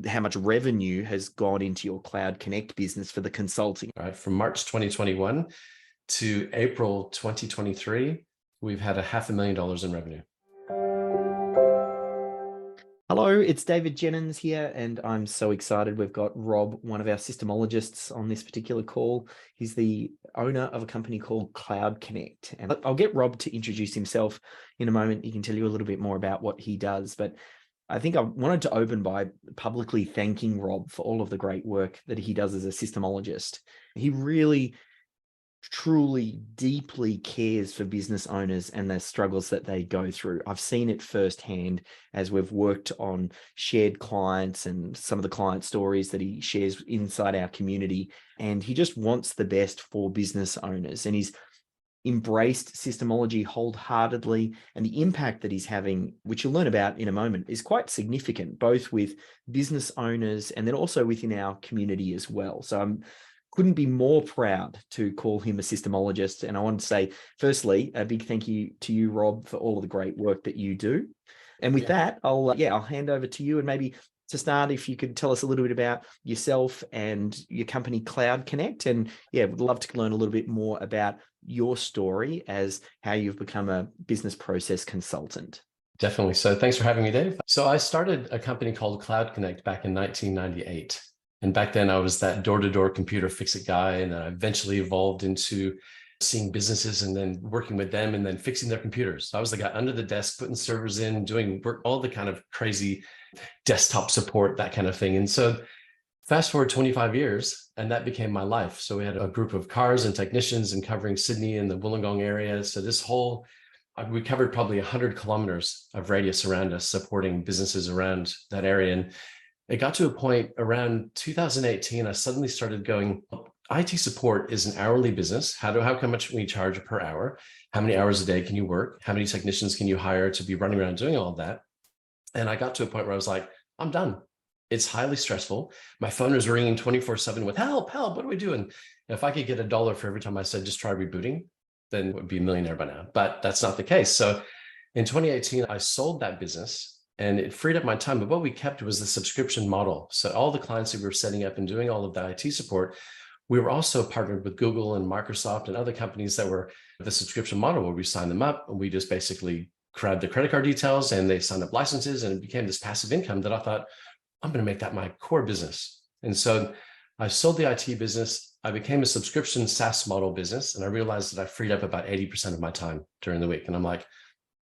how much revenue has gone into your Cloud Connect business for the consulting. All right, from March 2021 to April 2023, we've had $500,000 in revenue. Hello, it's David Jenyns here, and I'm so excited. We've got Rob, one of our systemologists, on this particular call. He's the owner of a company called Cloud Connect. And I'll get Rob to introduce himself in a moment. He can tell you a little bit more about what he does. But I think I wanted to open by publicly thanking Rob for all of the great work that he does as a systemologist. He really truly deeply cares for business owners and the struggles that they go through. I've seen it firsthand as we've worked on shared clients and some of the client stories that he shares inside our community. And he just wants the best for business owners. And he's embraced systemology wholeheartedly, and the impact that he's having, which you'll learn about in a moment, is quite significant, both with business owners and then also within our community as well. So couldn't be more proud to call him a systemologist. And I want to say, firstly, a big thank you to you, Rob, for all of the great work that you do. And with that, I'll hand over to you. And maybe to start, if you could tell us a little bit about yourself and your company, Cloud Connect. And would love to learn a little bit more about your story as how you've become a business process consultant. Definitely. So thanks for having me, Dave. So I started a company called Cloud Connect back in 1998. And back then I was that door-to-door computer fix-it guy. And then I eventually evolved into seeing businesses and then working with them and then fixing their computers. So I was the guy under the desk, putting servers in, doing work, all the kind of crazy desktop support, that kind of thing. And so fast forward 25 years, and that became my life. So we had a group of cars and technicians and covering Sydney and the Wollongong area. So we covered probably 100 kilometers of radius around us, supporting businesses around that area. And it got to a point around 2018, I suddenly started going, IT support is an hourly business. How much can we charge per hour? How many hours a day can you work? How many technicians can you hire to be running around doing all of that? And I got to a point where I was like, I'm done. It's highly stressful. My phone is ringing 24/7 with help, what do we do? And if I could get $1 for every time I said, just try rebooting, then I would be a millionaire by now. But that's not the case. So in 2018, I sold that business and it freed up my time. But what we kept was the subscription model. So all the clients that we were setting up and doing all of the IT support, we were also partnered with Google and Microsoft and other companies that were the subscription model, where we signed them up and we just basically grabbed the credit card details and they signed up licenses, and it became this passive income that I thought, I'm going to make that my core business. And so I sold the IT business. I became a subscription SaaS model business, and I realized that I freed up about 80% of my time during the week. And I'm like,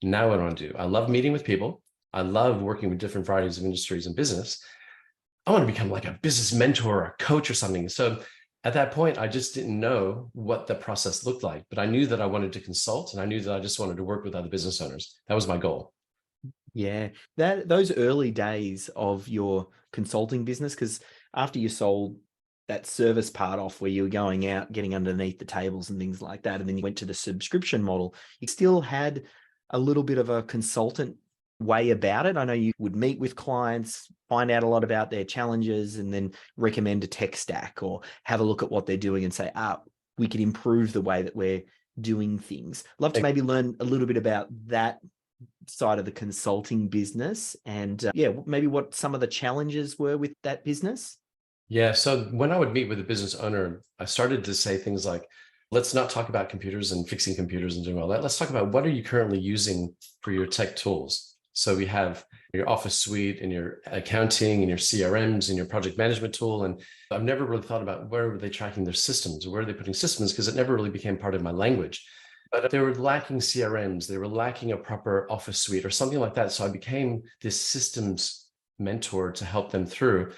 now what do I want to do? I love meeting with people. I love working with different varieties of industries and business. I want to become like a business mentor or a coach or something. So at that point, I just didn't know what the process looked like, but I knew that I wanted to consult, and I knew that I just wanted to work with other business owners. That was my goal. Yeah, those early days of your consulting business, because after you sold that service part off where you were going out, getting underneath the tables and things like that, and then you went to the subscription model, you still had a little bit of a consultant way about it. I know you would meet with clients, find out a lot about their challenges, and then recommend a tech stack or have a look at what they're doing and say, we could improve the way that we're doing things. Love to maybe learn a little bit about that side of the consulting business and maybe what some of the challenges were with that business. Yeah. So when I would meet with a business owner, I started to say things like, let's not talk about computers and fixing computers and doing all that. Let's talk about what are you currently using for your tech tools. So we have your Office suite and your accounting and your CRMs and your project management tool. And I've never really thought about where were they tracking their systems, or where are they putting systems, because it never really became part of my language. But they were lacking CRMs, they were lacking a proper Office suite or something like that. So I became this systems mentor to help them through.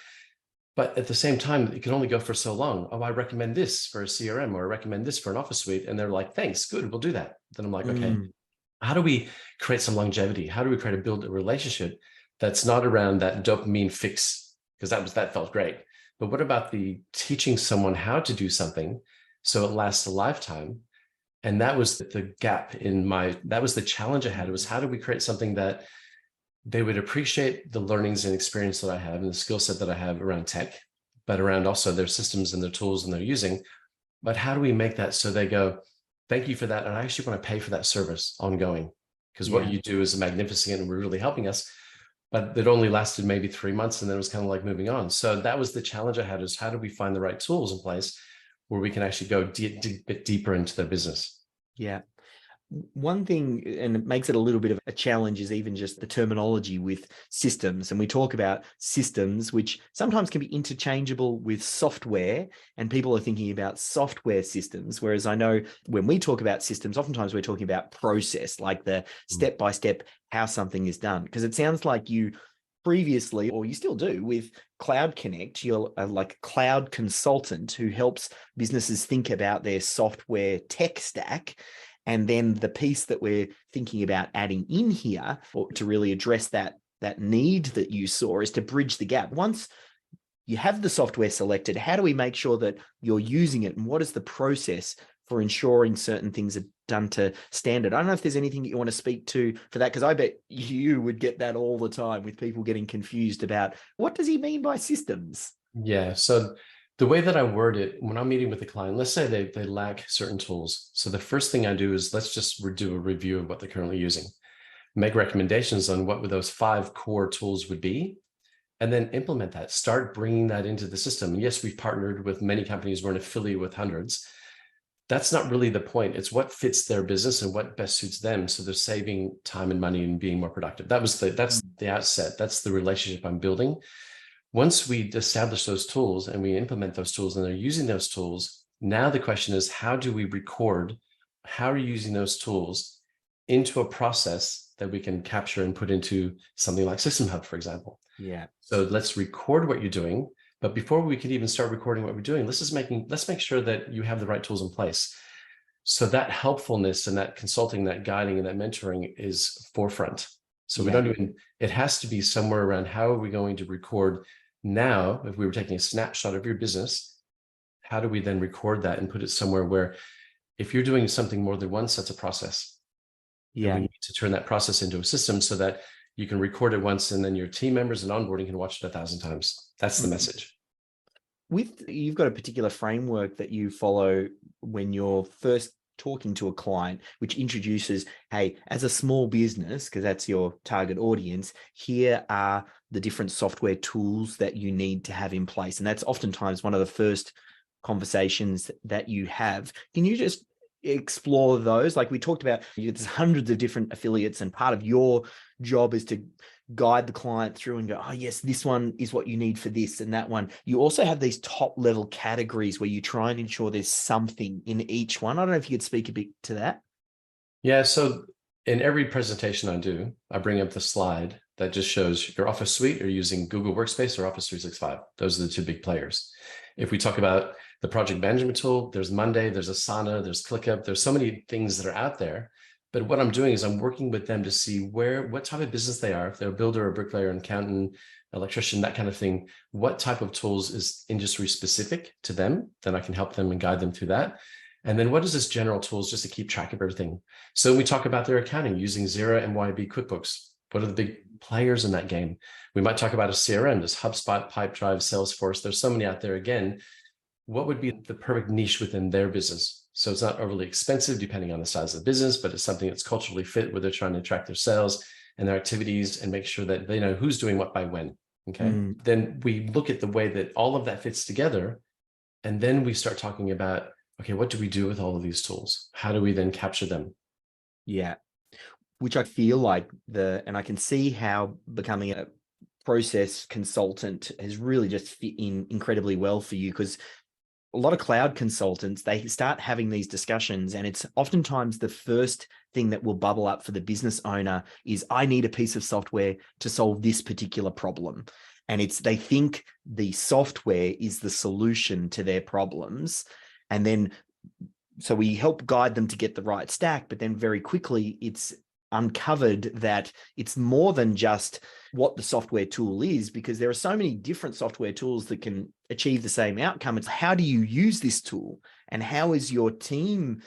But at the same time, it can only go for so long. Oh, I recommend this for a CRM, or I recommend this for an Office suite. And they're like, thanks, good, we'll do that. Then I'm like, okay, how do we create some longevity? How do we build a relationship that's not around that dopamine fix? Because that felt great. But what about the teaching someone how to do something so it lasts a lifetime? And that was the gap that was the challenge I had. It was, how do we create something that they would appreciate the learnings and experience that I have and the skill set that I have around tech, but around also their systems and their tools and they're using. But how do we make that so they go, thank you for that, and I actually want to pay for that service ongoing, because what you do is magnificent and we're really helping us. but it only lasted maybe 3 months, and then it was kind of like moving on. So that was the challenge I had, is how do we find the right tools in place where we can actually go a bit deeper into their business? Yeah. One thing, and it makes it a little bit of a challenge, is even just the terminology with systems. And we talk about systems, which sometimes can be interchangeable with software, and people are thinking about software systems. Whereas I know when we talk about systems, oftentimes we're talking about process, like the step-by-step how something is done. Because it sounds like you previously, or you still do with Cloud Connect, you're like a cloud consultant who helps businesses think about their software tech stack. And then the piece that we're thinking about adding in here to really address that need that you saw is to bridge the gap. Once you have the software selected, how do we make sure that you're using it? And what is the process for ensuring certain things are done to standard? I don't know if there's anything that you want to speak to for that, because I bet you would get that all the time with people getting confused about what does he mean by systems? Yeah. So the way that I word it, when I'm meeting with a client, let's say they lack certain tools. So the first thing I do is let's just do a review of what they're currently using, make recommendations on what those 5 core tools would be, and then implement that, start bringing that into the system. And yes, we've partnered with many companies. We're an affiliate with hundreds. That's not really the point. It's what fits their business and what best suits them. So they're saving time and money and being more productive. That's the outset. That's the relationship I'm building. Once we establish those tools and we implement those tools and they're using those tools, now the question is, how do we record how are you using those tools into a process that we can capture and put into something like System Hub, for example? Yeah. So let's record what you're doing. But before we can even start recording what we're doing, let's make sure that you have the right tools in place. So that helpfulness and that consulting, that guiding, and that mentoring is forefront. So we don't even, it has to be somewhere around how are we going to record now. If we were taking a snapshot of your business, how do we then record that and put it somewhere where if you're doing something more than once, that's a process. Yeah. And we need to turn that process into a system so that you can record it once and then your team members and onboarding can watch it 1,000 times. That's the message. You've got a particular framework that you follow when you're first talking to a client, which introduces, hey, as a small business, because that's your target audience, here are the different software tools that you need to have in place. And that's oftentimes one of the first conversations that you have. Can you just explore those? Like we talked about, there's hundreds of different affiliates, and part of your job is to guide the client through and go, oh yes, this one is what you need for this and that one. You also have these top level categories where you try and ensure there's something in each one. I don't know if you could speak a bit to that. Yeah, so in every presentation I do, I bring up the slide that just shows your Office suite. Are you using Google Workspace or Office 365? Those are the 2 big players. If we talk about the project management tool, there's Monday, there's Asana, there's ClickUp. There's so many things that are out there. But what I'm doing is I'm working with them to see what type of business they are. If they're a builder, a bricklayer, an accountant, electrician, that kind of thing, what type of tools is industry specific to them, then I can help them and guide them through that. And then what is this general tools just to keep track of everything? So we talk about their accounting using Xero, MYB, QuickBooks. What are the big players in that game? We might talk about a CRM, there's HubSpot, Pipedrive, Salesforce. There's so many out there. Again, what would be the perfect niche within their business? So it's not overly expensive depending on the size of the business, but it's something that's culturally fit where they're trying to track their sales and their activities and make sure that they know who's doing what by when. Okay. Then we look at the way that all of that fits together. And then we start talking about, okay, what do we do with all of these tools? How do we then capture them? Yeah. Which I feel like and I can see how becoming a process consultant has really just fit in incredibly well for you, because a lot of cloud consultants, they start having these discussions, and it's oftentimes the first thing that will bubble up for the business owner is, I need a piece of software to solve this particular problem. And they think the software is the solution to their problems. And then, so we help guide them to get the right stack, but then very quickly it's uncovered that it's more than just what the software tool is, because there are so many different software tools that can achieve the same outcome. It's how do you use this tool, and how is your team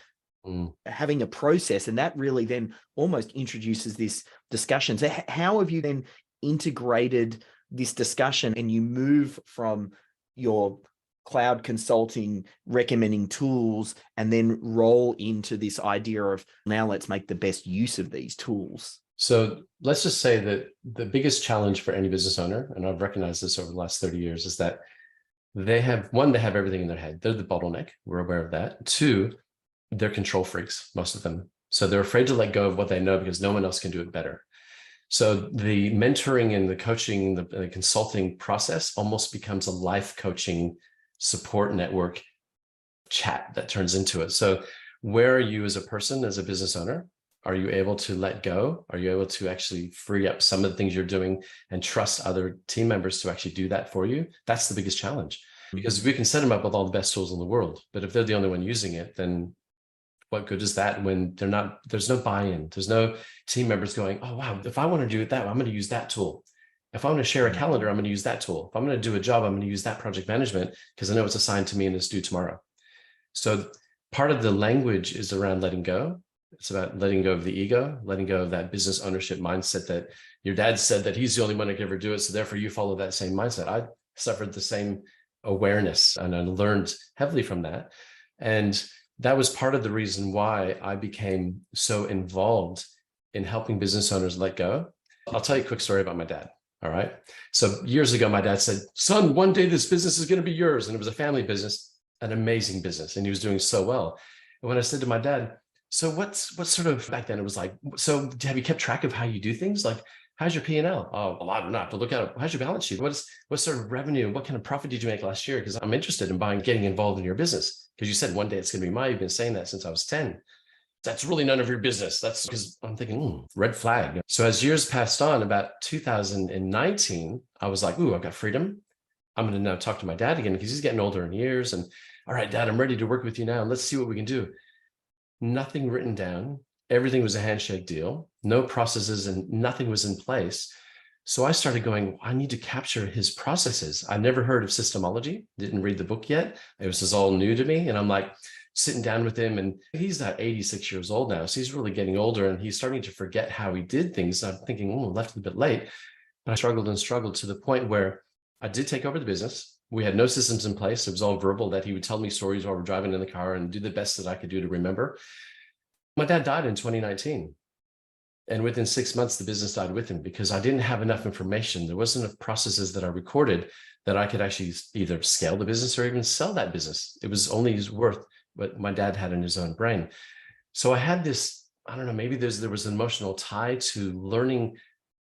having a process? And that really then almost introduces this discussion. So how have you then integrated this discussion, and you move from your cloud consulting, recommending tools, and then roll into this idea of, now let's make the best use of these tools? So let's just say that the biggest challenge for any business owner, and I've recognized this over the last 30 years, is that they have everything in their head. They're the bottleneck. We're aware of that. Two, they're control freaks, most of them. So they're afraid to let go of what they know because no one else can do it better. So the mentoring and the coaching, the consulting process almost becomes a life coaching support network chat that turns into it. So where are you as a person, as a business owner? Are you able to let go? Are you able to actually free up some of the things you're doing and trust other team members to actually do that for you? That's the biggest challenge, because we can set them up with all the best tools in the world, but if they're the only one using it, then what good is that when there's no buy-in, there's no team members going, oh, wow, if I want to do it that way, I'm going to use that tool. If I want to share a calendar, I'm going to use that tool. If I'm going to do a job, I'm going to use that project management because I know it's assigned to me and it's due tomorrow. So part of the language is around letting go. It's about letting go of the ego, letting go of that business ownership mindset that your dad said that he's the only one that can ever do it. So therefore you follow that same mindset. I suffered the same awareness and I learned heavily from that. And that was part of the reason why I became so involved in helping business owners let go. I'll tell you a quick story about my dad. All right. So years ago, my dad said, son, one day this business is going to be yours. And it was a family business, an amazing business. And he was doing so well. And when I said to my dad, so what sort of, back then it was like, so have you kept track of how you do things? Like, how's your P&L? Oh, a lot. I'm not have to look at it. How's your balance sheet? What sort of revenue? What kind of profit did you make last year? Because I'm interested in getting involved in your business. Because you said one day it's going to be mine. You've been saying that since I was 10. That's really none of your business. That's because I'm thinking, red flag. So as years passed on, about 2019, I was like, I've got freedom. I'm going to now talk to my dad again because he's getting older in years. And all right, Dad, I'm ready to work with you now. Let's see what we can do. Nothing written down. Everything was a handshake deal. No processes and nothing was in place. So I started going, I need to capture his processes. I never heard of SYSTEMology, didn't read the book yet. It was just all new to me. And I'm like sitting down with him, and he's not 86 years old now. So he's really getting older and he's starting to forget how he did things. I'm thinking, left a bit late. But I struggled and struggled to the point where I did take over the business. We had no systems in place. It was all verbal, that he would tell me stories while we're driving in the car and do the best that I could do to remember. My dad died in 2019. And within 6 months, the business died with him because I didn't have enough information. There wasn't enough processes that I recorded that I could actually either scale the business or even sell that business. It was only worth what my dad had in his own brain. So I had this, I don't know, maybe there was an emotional tie to learning.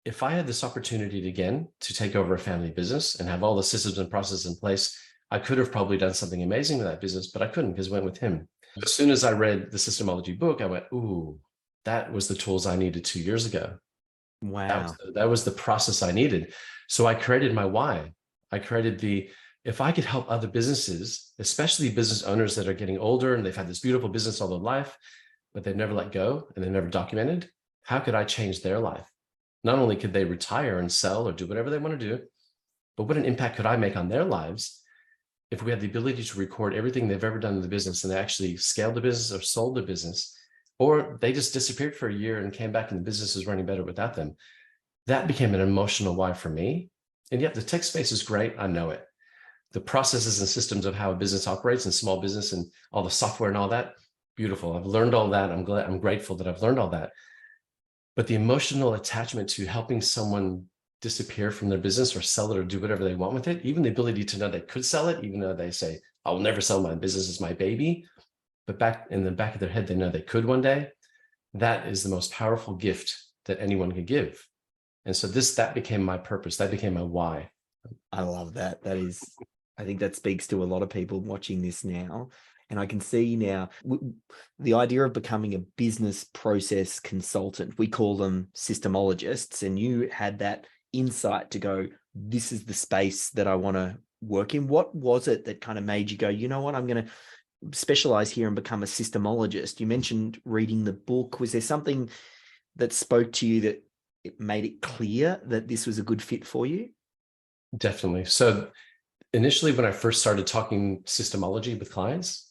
If I had this opportunity again to take over a family business and have all the systems and processes in place, I could have probably done something amazing with that business, but I couldn't because it went with him. As soon as I read the SYSTEMology book, I went, that was the tools I needed 2 years ago. Wow. That was the process I needed. So I created my why. I created if I could help other businesses, especially business owners that are getting older and they've had this beautiful business all their life, but they've never let go and they've never documented, how could I change their life? Not only could they retire and sell or do whatever they want to do, but what an impact could I make on their lives if we had the ability to record everything they've ever done in the business and they actually scaled the business or sold the business, or they just disappeared for a year and came back and the business is running better without them. That became an emotional why for me. And yet the tech space is great. I know it. The processes and systems of how a business operates and small business and all the software and all that, beautiful. I've learned all that. I'm grateful that I've learned all that. But the emotional attachment to helping someone disappear from their business or sell it or do whatever they want with it, even the ability to know they could sell it, even though they say, I will never sell my business, it's my baby. But back in the back of their head, they know they could one day. That is the most powerful gift that anyone could give. And so that became my purpose. That became my why. I love that. I think that speaks to a lot of people watching this now. And I can see now the idea of becoming a business process consultant. We call them systemologists. And you had that insight to go, this is the space that I want to work in. What was it that kind of made you go, you know what, I'm going to specialize here and become a systemologist? You mentioned reading the book. Was there something that spoke to you that it made it clear that this was a good fit for you? Definitely. So initially, when I first started talking systemology with clients,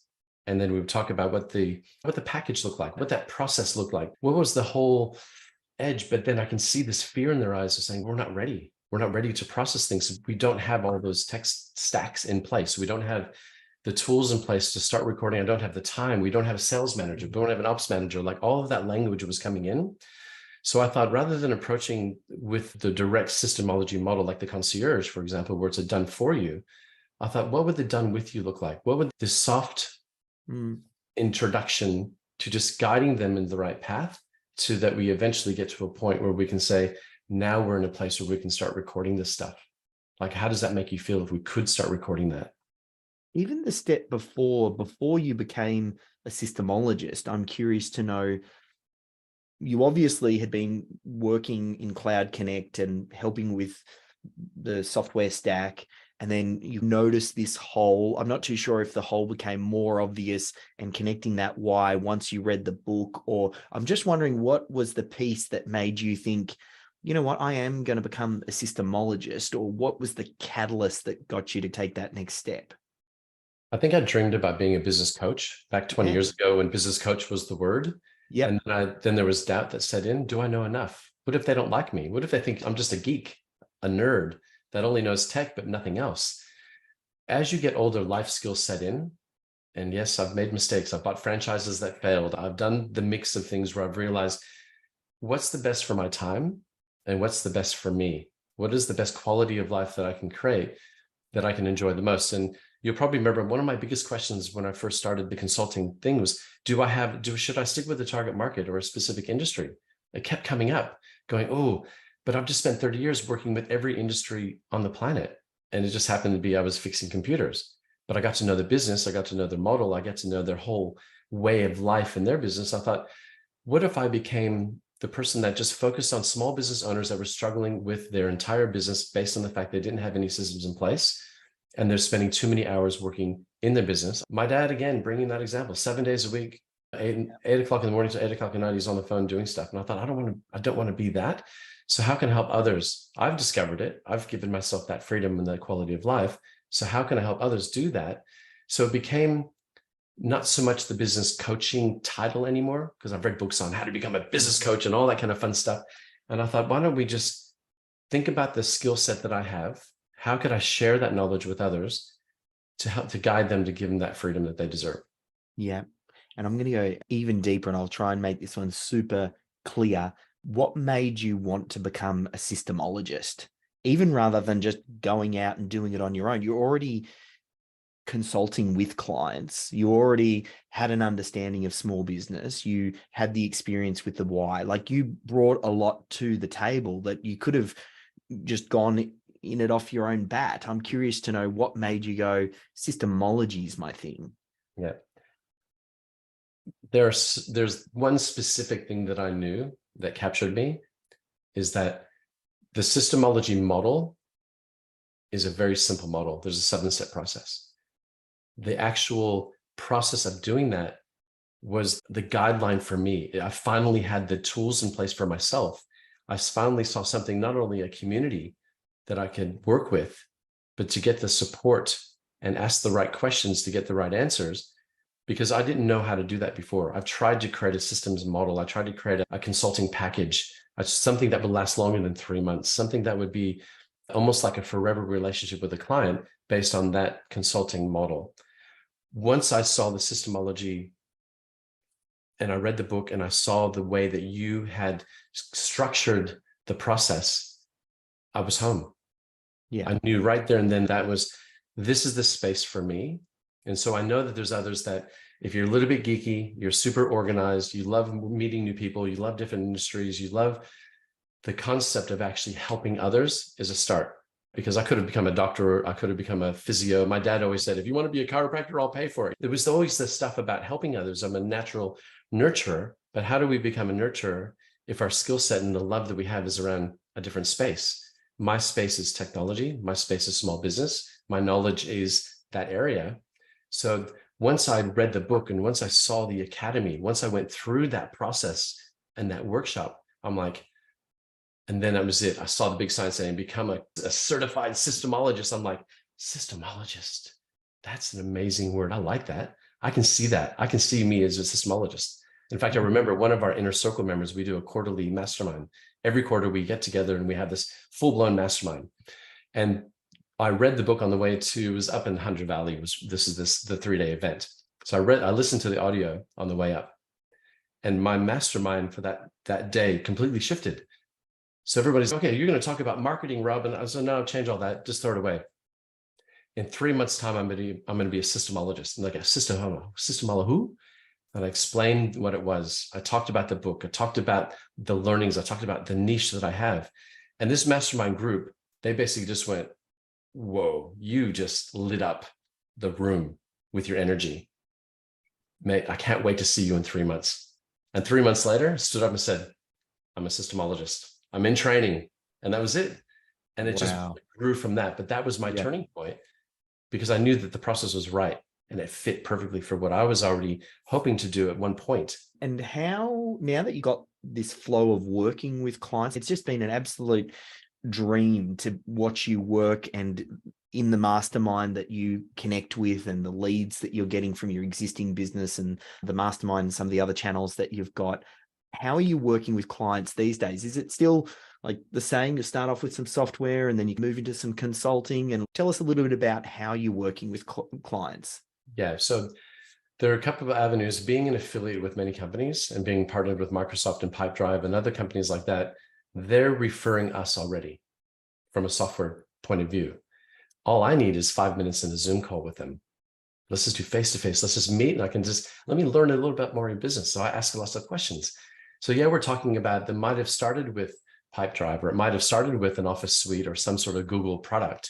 and then we would talk about what the package looked like, what that process looked like, what was the whole edge. But then I can see this fear in their eyes of saying, we're not ready. We're not ready to process things. We don't have all those tech stacks in place. We don't have the tools in place to start recording. I don't have the time. We don't have a sales manager. We don't have an ops manager. Like all of that language was coming in. So I thought, rather than approaching with the direct systemology model, like the concierge, for example, where it's a done for you, I thought, what would the done with you look like? What would this soft introduction to just guiding them in the right path, so that we eventually get to a point where we can say, now we're in a place where we can start recording this stuff. Like, how does that make you feel if we could start recording that? Even the step before you became a systemologist, I'm curious to know, you obviously had been working in Cloud Connect and helping with the software stack, and then you noticed this hole. I'm not too sure if the hole became more obvious and connecting that why once you read the book, or I'm just wondering what was the piece that made you think, you know what, I am going to become a systemologist, or what was the catalyst that got you to take that next step? I think I dreamed about being a business coach back 20 years ago when business coach was the word. Yeah. And then there was doubt that set in. Do I know enough? What if they don't like me? What if they think I'm just a geek, a nerd that only knows tech, but nothing else? As you get older, life skills set in. And yes, I've made mistakes. I've bought franchises that failed. I've done the mix of things where I've realized what's the best for my time and what's the best for me? What is the best quality of life that I can create, that I can enjoy the most? And you'll probably remember one of my biggest questions when I first started the consulting thing was, should I stick with the target market or a specific industry? It kept coming up going, oh, but I've just spent 30 years working with every industry on the planet. And it just happened to be I was fixing computers, but I got to know the business. I got to know their model. I got to know their whole way of life in their business. I thought, what if I became the person that just focused on small business owners that were struggling with their entire business based on the fact they didn't have any systems in place, and they're spending too many hours working in their business. My dad, again, bringing that example, 7 days a week, 8 o'clock in the morning to 8 o'clock at night, he's on the phone doing stuff. And I thought, I don't want to be that. So how can I help others? I've discovered it. I've given myself that freedom and that quality of life. So how can I help others do that? So it became not so much the business coaching title anymore, because I've read books on how to become a business coach and all that kind of fun stuff. And I thought, why don't we just think about the skill set that I have? How could I share that knowledge with others to help to guide them, to give them that freedom that they deserve? Yeah. And I'm going to go even deeper, and I'll try and make this one super clear. What made you want to become a systemologist, even rather than just going out and doing it on your own? You're already consulting with clients. You already had an understanding of small business. You had the experience with the why. Like, you brought a lot to the table that you could have just gone in it off your own bat. I'm curious to know what made you go, systemology is my thing. Yeah. There's one specific thing that I knew that captured me, is that the systemology model is a very simple model. There's a 7-step process. The actual process of doing that was the guideline for me. I finally had the tools in place for myself. I finally saw something, not only a community that I could work with, but to get the support and ask the right questions to get the right answers, because I didn't know how to do that before. I've tried to create a systems model. I tried to create a consulting package, something that would last longer than 3 months, something that would be almost like a forever relationship with a client based on that consulting model. Once I saw the systemology and I read the book and I saw the way that you had structured the process, I was home. Yeah. I knew right there and then this is the space for me. And so I know that there's others that, if you're a little bit geeky, you're super organized, you love meeting new people, you love different industries, you love the concept of actually helping others, is a start. Because I could have become a doctor, I could have become a physio. My dad always said, if you want to be a chiropractor, I'll pay for it. There was always this stuff about helping others. I'm a natural nurturer, but how do we become a nurturer if our skill set and the love that we have is around a different space? My space is technology. My space is small business. My knowledge is that area. So once I read the book and once I saw the academy, once I went through that process and that workshop, I'm like, and then that was it. I saw the big sign saying, become a certified systemologist. I'm like, systemologist, that's an amazing word. I like that. I can see that. I can see me as a systemologist. In fact, I remember one of our inner circle members, we do a quarterly mastermind. Every quarter we get together and we have this full-blown mastermind. And I read the book on the way to, it was up in Hunter Valley, the 3-day event. So I listened to the audio on the way up. And my mastermind for that day completely shifted. So everybody's, okay, you're going to talk about marketing, Rob. And I said, no, change all that. Just throw it away. In 3 months' time, I'm going to be a systemologist. And like a systemologist who? And I explained what it was. I talked about the book. I talked about the learnings. I talked about the niche that I have. And this mastermind group, they basically just went, whoa, you just lit up the room with your energy. Mate, I can't wait to see you in 3 months. And 3 months later, I stood up and said, I'm a systemologist. I'm in training. And that was it. And it just grew from that. But that was my turning point, because I knew that the process was right and it fit perfectly for what I was already hoping to do at one point. And how, now that you got this flow of working with clients, it's just been an absolute dream to watch you work, and in the mastermind that you connect with and the leads that you're getting from your existing business and the mastermind and some of the other channels that you've got. How are you working with clients these days? Is it still like the same? You start off with some software and then you move into some consulting, and tell us a little bit about how you're working with clients. Yeah. So there are a couple of avenues. Being an affiliate with many companies and being partnered with Microsoft and Pipedrive and other companies like that, they're referring us already from a software point of view. All I need is 5 minutes in a Zoom call with them. Let's just do face-to-face. Let's just meet, and I can just, let me learn a little bit more in business. So I ask lots of questions. So yeah, we're talking about that might have started with Pipedrive, or it might have started with an Office suite or some sort of Google product.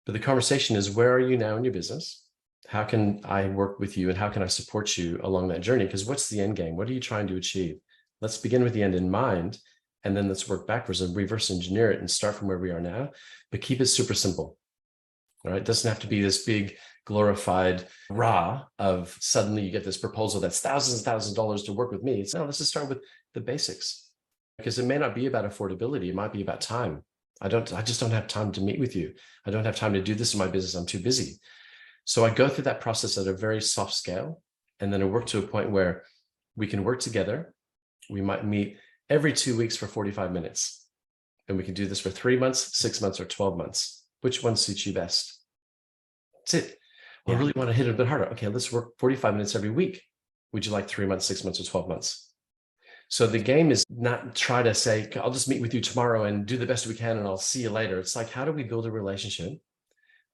But the conversation is, where are you now in your business? How can I work with you, and how can I support you along that journey? Because what's the end game? What are you trying to achieve? Let's begin with the end in mind, and then let's work backwards and reverse engineer it and start from where we are now, but keep it super simple. All right. It doesn't have to be this big glorified raw of suddenly you get this proposal that's thousands and thousands of dollars to work with me. It's no, let's just start with the basics, because it may not be about affordability. It might be about time. I just don't have time to meet with you. I don't have time to do this in my business. I'm too busy. So I go through that process at a very soft scale, and then I work to a point where we can work together. We might meet every 2 weeks for 45 minutes, and we can do this for 3 months, 6 months, or 12 months. Which one suits you best? That's it. Well, I really want to hit it a bit harder. Okay, let's work 45 minutes every week. Would you like 3 months, 6 months, or 12 months? So the game is not try to say, I'll just meet with you tomorrow and do the best we can and I'll see you later. It's like, how do we build a relationship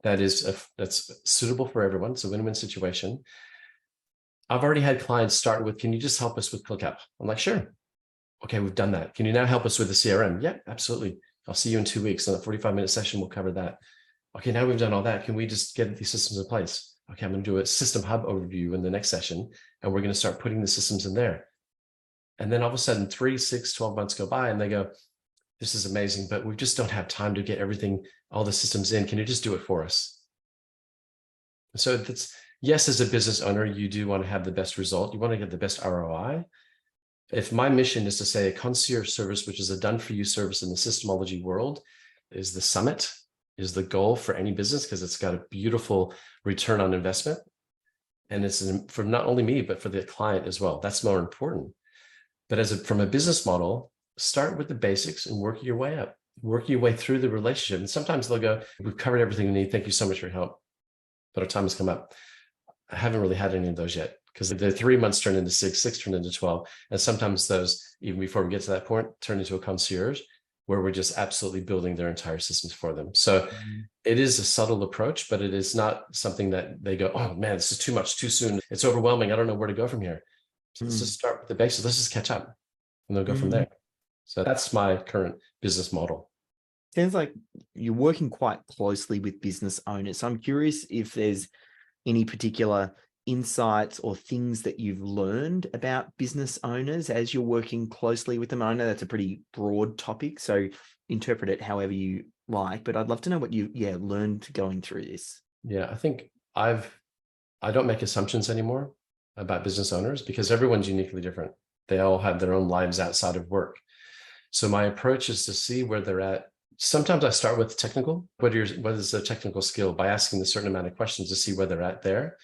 that's suitable for everyone? It's a win-win situation. I've already had clients start with, can you just help us with ClickUp? I'm like, sure. Okay, we've done that. Can you now help us with the CRM? Yeah, absolutely. I'll see you in 2 weeks. In a 45-minute session, we'll cover that. Okay, now we've done all that. Can we just get these systems in place? Okay, I'm going to do a system hub overview in the next session, and we're going to start putting the systems in there. And then all of a sudden, 3, 6, 12 months go by, and they go, this is amazing, but we just don't have time to get everything, all the systems in. Can you just do it for us? So that's, yes, as a business owner, you do want to have the best result. You want to get the best ROI. If my mission is to say a concierge service, which is a done-for-you service in the systemology world, is the summit, is the goal for any business, because it's got a beautiful return on investment. And it's for not only me, but for the client as well. That's more important. But from a business model, start with the basics and work your way up, work your way through the relationship. And sometimes they'll go, we've covered everything we need. Thank you so much for your help. But our time has come up. I haven't really had any of those yet, because the 3 months turn into 6, 6 turn into 12. And sometimes those, even before we get to that point, turn into a concierge where we're just absolutely building their entire systems for them. So it is a subtle approach, but it is not something that they go, oh man, this is too much, too soon. It's overwhelming. I don't know where to go from here. So let's just start with the basics. Let's just catch up, and they'll go from there. So that's my current business model. Sounds like you're working quite closely with business owners. So I'm curious if there's any particular insights or things that you've learned about business owners as you're working closely with them. I know that's a pretty broad topic, so interpret it however you like, but I'd love to know what you learned going through this. Yeah, I think I don't make assumptions anymore about business owners, because everyone's uniquely different. They all have their own lives outside of work. So my approach is to see where they're at. Sometimes I start with technical. What is the technical skill, by asking a certain amount of questions to see where they're at there,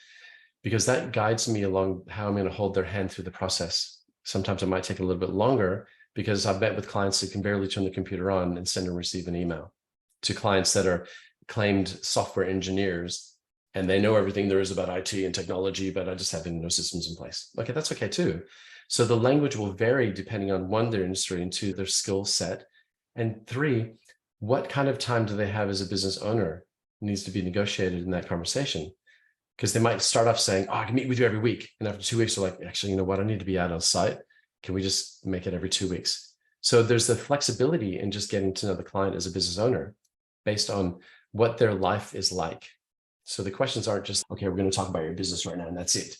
because that guides me along how I'm going to hold their hand through the process. Sometimes it might take a little bit longer, because I've met with clients who can barely turn the computer on and send and receive an email, to clients that are claimed software engineers and they know everything there is about IT and technology, but I just have no systems in place. Okay, that's okay too. So the language will vary depending on one, their industry, and two, their skill set. And three, what kind of time do they have as a business owner needs to be negotiated in that conversation. Because they might start off saying, oh, I can meet with you every week. And after 2 weeks, they're like, actually, you know what? I need to be out on site. Can we just make it every 2 weeks? So there's the flexibility in just getting to know the client as a business owner based on what their life is like. So the questions aren't just, okay, we're going to talk about your business right now, and that's it.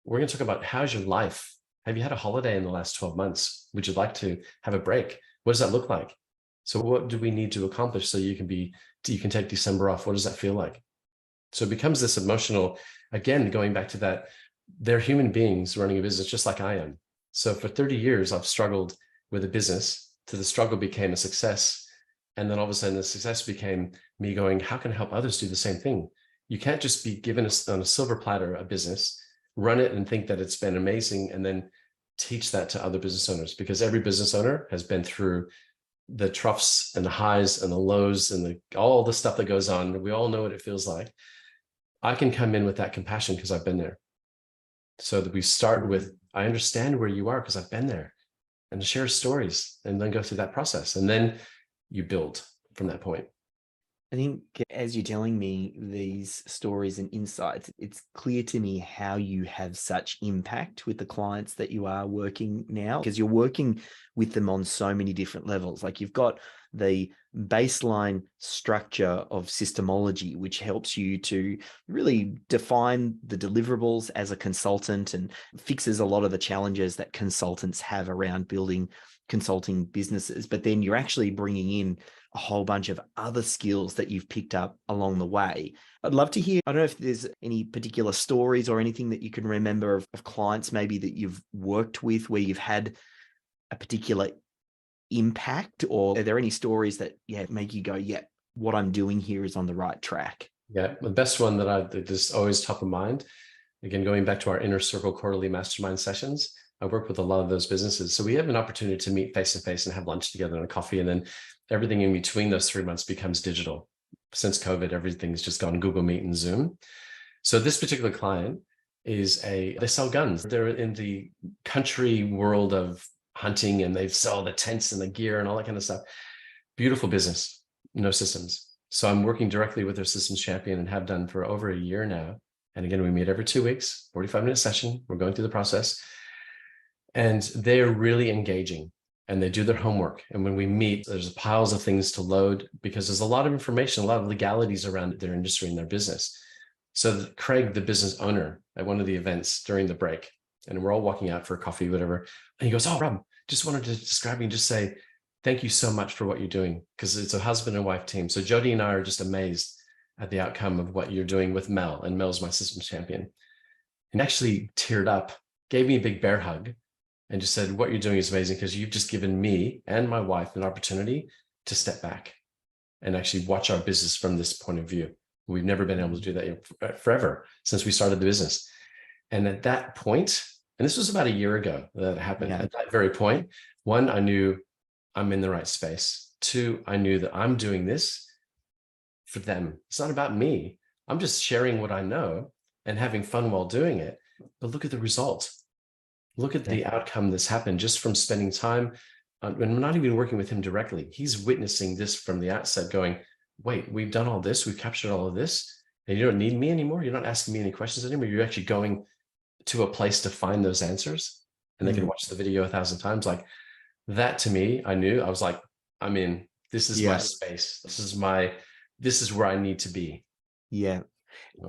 We're going to talk about, how's your life? Have you had a holiday in the last 12 months? Would you like to have a break? What does that look like? So what do we need to accomplish so you can take December off? What does that feel like? So it becomes this emotional, again, going back to that, they're human beings running a business just like I am. So for 30 years, I've struggled with a business, till the struggle became a success. And then all of a sudden the success became me going, how can I help others do the same thing? You can't just be given on a silver platter a business, run it and think that it's been amazing, and then teach that to other business owners, because every business owner has been through the troughs and the highs and the lows and all the stuff that goes on. We all know what it feels like. I can come in with that compassion because I've been there. So that we start with, I understand where you are because I've been there, and share stories and then go through that process. And then you build from that point. I think as you're telling me these stories and insights, it's clear to me how you have such impact with the clients that you are working now, because you're working with them on so many different levels. Like you've got the baseline structure of SYSTEMology, which helps you to really define the deliverables as a consultant and fixes a lot of the challenges that consultants have around building consulting businesses. But then you're actually bringing in a whole bunch of other skills that you've picked up along the way. I'd love to hear, I don't know if there's any particular stories or anything that you can remember of clients maybe that you've worked with where you've had a particular impact, or are there any stories that make you go, yeah, what I'm doing here is on the right track? Yeah, the best one that is always top of mind, again, going back to our inner circle quarterly mastermind sessions, I work with a lot of those businesses. So we have an opportunity to meet face to face and have lunch together and a coffee. And then everything in between those 3 months becomes digital. Since COVID, everything's just gone Google Meet and Zoom. So this particular client they sell guns. They're in the country world of hunting, and they sell the tents and the gear and all that kind of stuff. Beautiful business, no systems. So I'm working directly with their systems champion and have done for over a year now. And again, we meet every 2 weeks, 45-minute session. We're going through the process. And they're really engaging, and they do their homework. And when we meet, there's piles of things to load because there's a lot of information, a lot of legalities around their industry and their business. So Craig, the business owner, at one of the events during the break, and we're all walking out for coffee, whatever. And he goes, oh, Rob, just wanted to describe you and just say, thank you so much for what you're doing, because it's a husband and wife team. So Jody and I are just amazed at the outcome of what you're doing with Mel, and Mel's my systems champion. And actually teared up, gave me a big bear hug, and just said, what you're doing is amazing, because you've just given me and my wife an opportunity to step back and actually watch our business from this point of view. We've never been able to do that forever since we started the business. And at that point, and this was about a year ago that happened, at that very point, one, I knew I'm in the right space. Two, I knew that I'm doing this for them. It's not about me. I'm just sharing what I know and having fun while doing it. But look at the results. Look at the outcome that's happened just from spending time, and we're not even working with him directly. He's witnessing this from the outset going, wait, we've done all this, we've captured all of this, and you don't need me anymore. You're not asking me any questions anymore. You're actually going to a place to find those answers, and they can watch the video 1,000 times. Like that, to me, I knew, I was like, I'm in, this is my space. This is where I need to be. Yeah.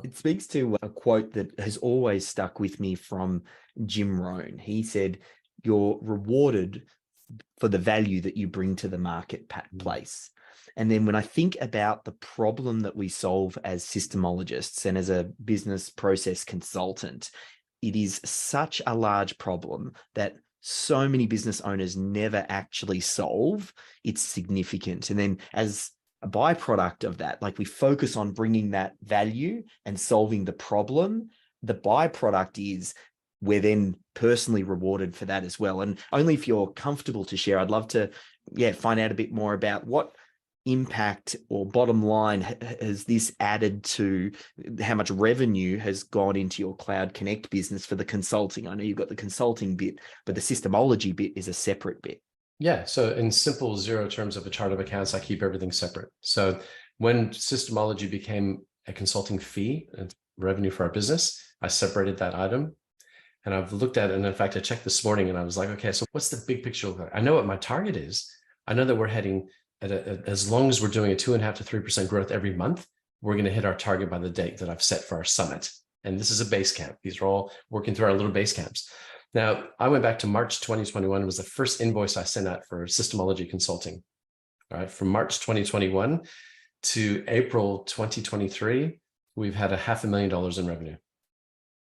It speaks to a quote that has always stuck with me from Jim Rohn. He said, you're rewarded for the value that you bring to the marketplace. And then when I think about the problem that we solve as systemologists and as a business process consultant, it is such a large problem that so many business owners never actually solve. It's significant. And then as a byproduct of that, like we focus on bringing that value and solving the problem, the byproduct is we're then personally rewarded for that as well. And only if you're comfortable to share, I'd love to find out a bit more about what impact or bottom line has this added to how much revenue has gone into your Cloud Connect business for the consulting? I know you've got the consulting bit, but the Systemology bit is a separate bit. Yeah. So in simple zero terms of a chart of accounts, I keep everything separate. So when Systemology became a consulting fee and revenue for our business, I separated that item. And I've looked at it. And in fact, I checked this morning and I was like, okay, so what's the big picture look like? I know what my target is. I know that we're heading as long as we're doing a 2.5 to 3% growth every month, we're going to hit our target by the date that I've set for our summit. And this is a base camp. These are all working through our little base camps. Now, I went back to March 2021. It was the first invoice I sent out for Systemology consulting. All right, from March 2021 to April 2023, we've had $500,000 in revenue.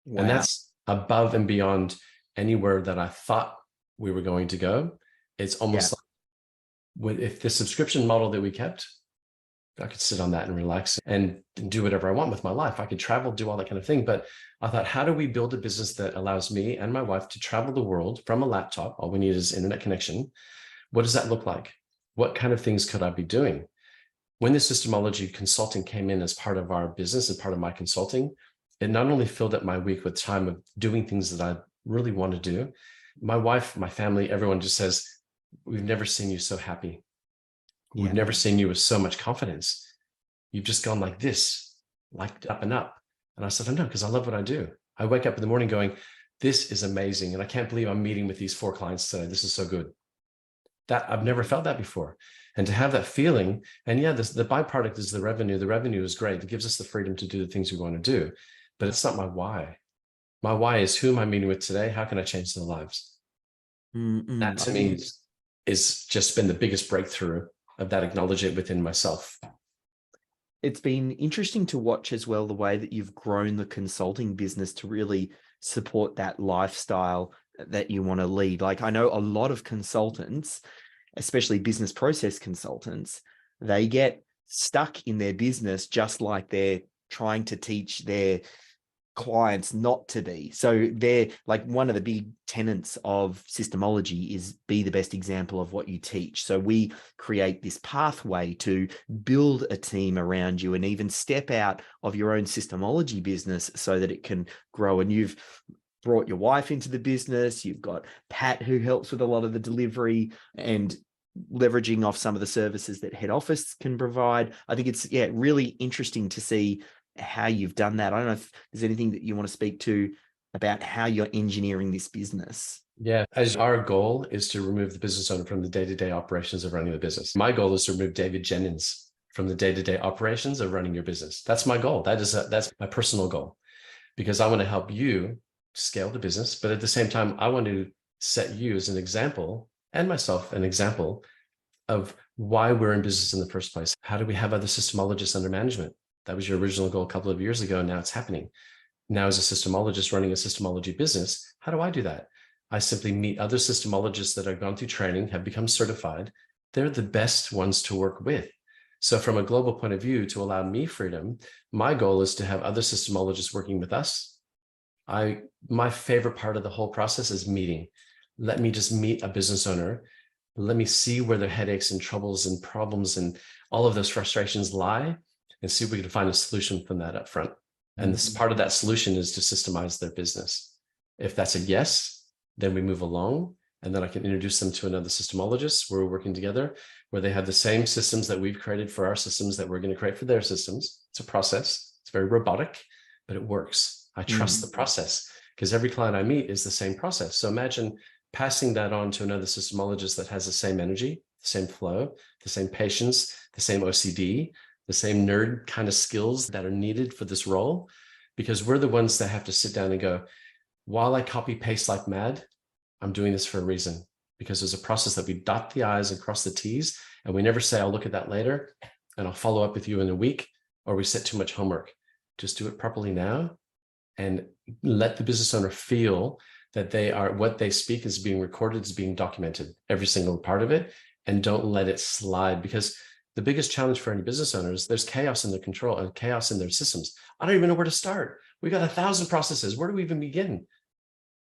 Wow. And that's above and beyond anywhere that I thought we were going to go. It's almost like if the subscription model that we kept, I could sit on that and relax and do whatever I want with my life. I could travel, do all that kind of thing. But I thought, how do we build a business that allows me and my wife to travel the world from a laptop? All we need is internet connection. What does that look like? What kind of things could I be doing? When the Systemology consulting came in as part of our business and part of my consulting, it not only filled up my week with time of doing things that I really want to do. My wife, my family, everyone just says, we've never seen you so happy. We've never seen you with so much confidence. You've just gone like this, like up and up. And I said, I know, because I love what I do. I wake up in the morning going, this is amazing. And I can't believe I'm meeting with these 4 clients today. This is so good. That I've never felt that before. And to have that feeling, and yeah, the byproduct is the revenue. The revenue is great. It gives us the freedom to do the things we want to do, but it's not my why. My why is, who am I meeting with today? How can I change their lives? That to me is just been the biggest breakthrough of that acknowledgement within myself. It's been interesting to watch as well, the way that you've grown the consulting business to really support that lifestyle that you want to lead. Like, I know a lot of consultants, especially business process consultants, they get stuck in their business just like they're trying to teach their clients not to be. So they're like, one of the big tenets of Systemology is be the best example of what you teach. So we create this pathway to build a team around you and even step out of your own Systemology business so that it can grow. And you've brought your wife into the business. You've got Pat, who helps with a lot of the delivery and leveraging off some of the services that head office can provide. I think it's really interesting to see how you've done that. I don't know if there's anything that you want to speak to about how you're engineering this business. Yeah, as our goal is to remove the business owner from the day-to-day operations of running the business. My goal is to remove David Jenyns from the day-to-day operations of running your business. That's my goal. That's my personal goal, because I want to help you scale the business. But at the same time, I want to set you as an example, and myself an example, of why we're in business in the first place. How do we have other Systemologists under management? That was your original goal a couple of years ago, and now it's happening. Now, as a Systemologist running a Systemology business, how do I do that? I simply meet other Systemologists that have gone through training, have become certified. They're the best ones to work with. So from a global point of view, to allow me freedom, my goal is to have other Systemologists working with us. My favorite part of the whole process is meeting. Let me just meet a business owner. Let me see where their headaches and troubles and problems and all of those frustrations lie, and see if we can find a solution from that up front. And this part of that solution is to systemize their business. If that's a yes, then we move along, and then I can introduce them to another Systemologist where we're working together, where they have the same systems that we've created for our systems that we're going to create for their systems. It's a process. It's very robotic, but it works. I trust the process, because every client I meet is the same process. So imagine passing that on to another Systemologist that has the same energy, the same flow, the same patience, the same OCD, the same nerd kind of skills that are needed for this role, because we're the ones that have to sit down and go, while I copy paste like mad, I'm doing this for a reason, because there's a process that we dot the I's and cross the T's, and we never say, I'll look at that later and I'll follow up with you in a week, or we set too much homework. Just do it properly now, and let the business owner feel that what they speak is being recorded, is being documented, every single part of it, and don't let it slide. Because the biggest challenge for any business owners, there's chaos in their control and chaos in their systems. I don't even know where to start. We got 1,000 processes. Where do we even begin?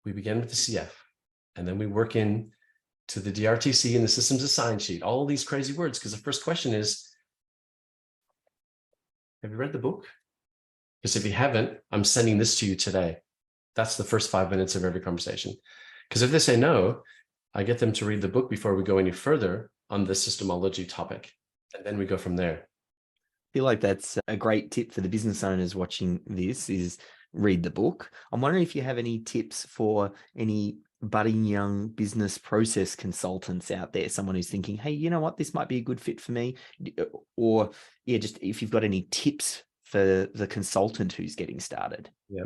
We begin with the CF, and then we work in to the DRTC and the systems assigned sheet, all these crazy words. Because the first question is, Have you read the book? Because if you haven't, I'm sending this to you today. That's the first 5 minutes of every conversation. Because if they say no, I get them to read the book before we go any further on the systemology topic. And then we go from there. I feel like that's a great tip for the business owners watching this is read the book. I'm wondering if you have any tips for any budding young business process consultants out there, someone who's thinking, hey, you know what, this might be a good fit for me. Or yeah, just if you've got any tips for the consultant who's getting started. Yeah.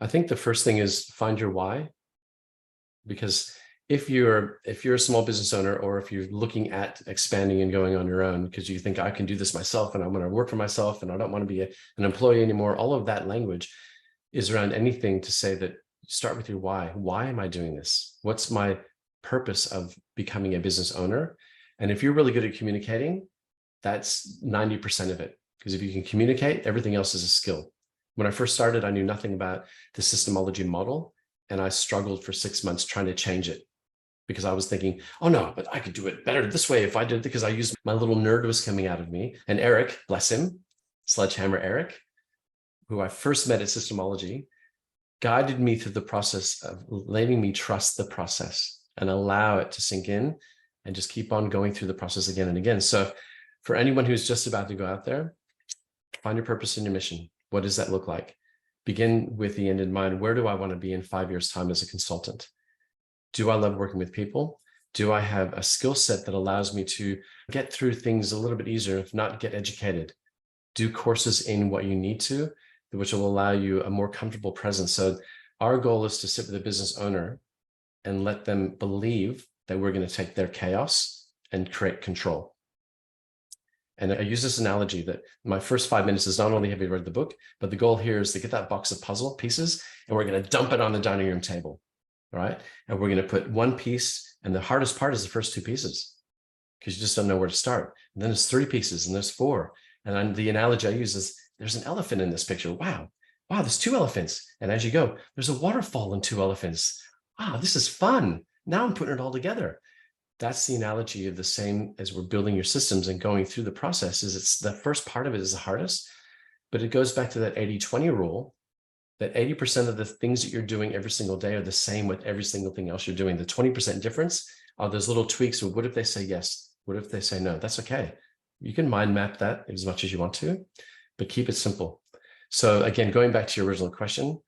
I think the first thing is find your why. Because if you're a small business owner, or if you're looking at expanding and going on your own because you think I can do this myself and I want to work for myself and I don't want to be an employee anymore, all of that language is around anything to say that start with your why. Why am I doing this? What's my purpose of becoming a business owner? And if you're really good at communicating, that's 90% of it. Because if you can communicate, everything else is a skill. When I first started, I knew nothing about the systemology model. And I struggled for 6 months trying to change it because I was thinking, oh no, but I could do it better this way if I did, because I used my little nerd was coming out of me. And Eric, bless him, Sledgehammer Eric, who I first met at Systemology, guided me through the process of letting me trust the process and allow it to sink in and just keep on going through the process again and again. So for anyone who's just about to go out there, find your purpose and your mission. What does that look like? Begin with the end in mind. Where do I want to be in 5 years' time as a consultant? Do I love working with people? Do I have a skill set that allows me to get through things a little bit easier, if not get educated? Do courses in what you need to, which will allow you a more comfortable presence. So our goal is to sit with a business owner and let them believe that we're going to take their chaos and create control. And I use this analogy that my first 5 minutes is not only have you read the book, but the goal here is to get that box of puzzle pieces and we're going to dump it on the dining room table, right? And we're going to put one piece, and the hardest part is the first two pieces because you just don't know where to start. And then there's 3 pieces and there's 4. And then the analogy I use is there's an elephant in this picture. Wow, there's 2 elephants. And as you go, there's a waterfall and 2 elephants. Wow, this is fun. Now I'm putting it all together. That's the analogy of the same as we're building your systems and going through the process. Is it's the first part of it is the hardest, but it goes back to that 80-20 rule, that 80% of the things that you're doing every single day are the same with every single thing else you're doing. The 20% difference are those little tweaks of what if they say yes? What if they say no? That's okay. You can mind map that as much as you want to, but keep it simple. So again, going back to your original question,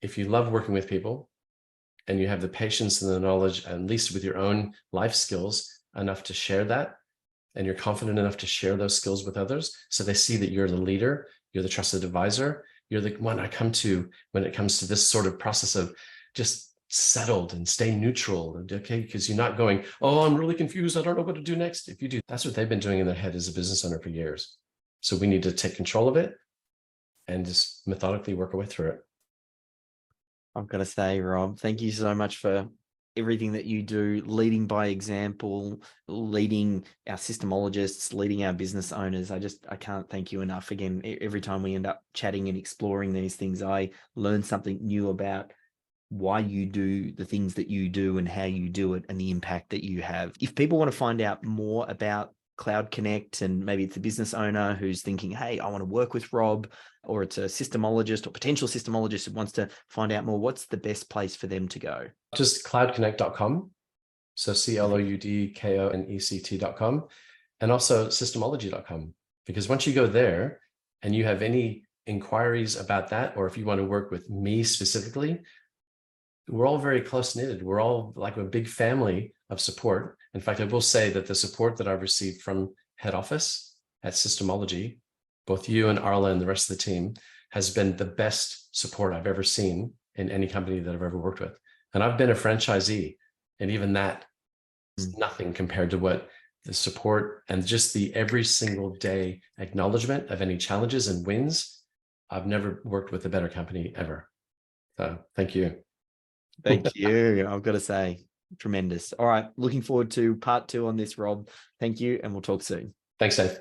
if you love working with people, and you have the patience and the knowledge, at least with your own life skills, enough to share that, and you're confident enough to share those skills with others, so they see that you're the leader, you're the trusted advisor, you're the one I come to when it comes to this sort of process of just settled and stay neutral, okay? Because you're not going, oh, I'm really confused, I don't know what to do next. If you do, that's what they've been doing in their head as a business owner for years. So we need to take control of it and just methodically work our way through it. I've got to say, Rob, thank you so much for everything that you do, leading by example, leading our systemologists, leading our business owners. I can't thank you enough. Again, every time we end up chatting and exploring these things, I learn something new about why you do the things that you do and how you do it and the impact that you have. If people want to find out more about Cloud Connect, and maybe it's a business owner who's thinking, hey, I want to work with Rob, or it's a systemologist or potential systemologist who wants to find out more, what's the best place for them to go? Just cloudconnect.com. So cloudconnect.com, and also systemology.com. Because once you go there and you have any inquiries about that, or if you want to work with me specifically, we're all very close knitted. We're all like a big family of support. In fact, I will say that the support that I've received from head office at Systemology, both you and Arla and the rest of the team, has been the best support I've ever seen in any company that I've ever worked with. And I've been a franchisee, and even that is nothing compared to what the support and just the every single day acknowledgement of any challenges and wins. I've never worked with a better company ever. So thank you. Thank you. I've got to say, tremendous. All right. Looking forward to part 2 on this, Rob. Thank you. And we'll talk soon. Thanks, Dave.